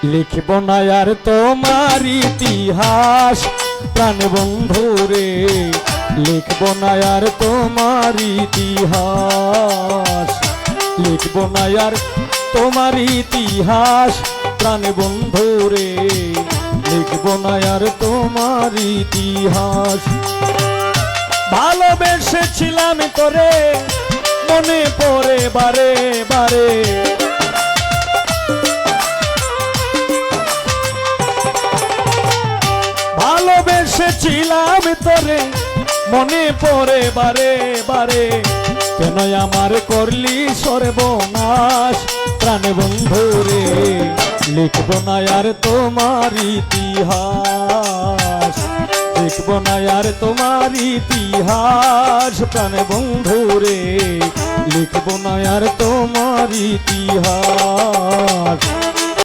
লিখব না আর তোমার ইতিহাস প্রাণ বন্ধু রে, লিখব না আর তোমার ইতিহাস, লিখব না আর তোমার ইতিহাস প্রাণ বন্ধু রে, লিখব না আর তোমার ইতিহাস। ভালোবেসেছিলাম তোরে মনে পড়ে বারে বারে, ভালোবেসেছিলাম তোরে মনে পড়ে বারে বারে, কেন আমার করলি সর্বনাশ প্রাণ বন্ধু রে, লিখব না আর তোমার ইতিহাস, লিখব না আর তোমার ইতিহাস প্রাণ বন্ধু রে, লিখব না আর তোমার ইতিহাস।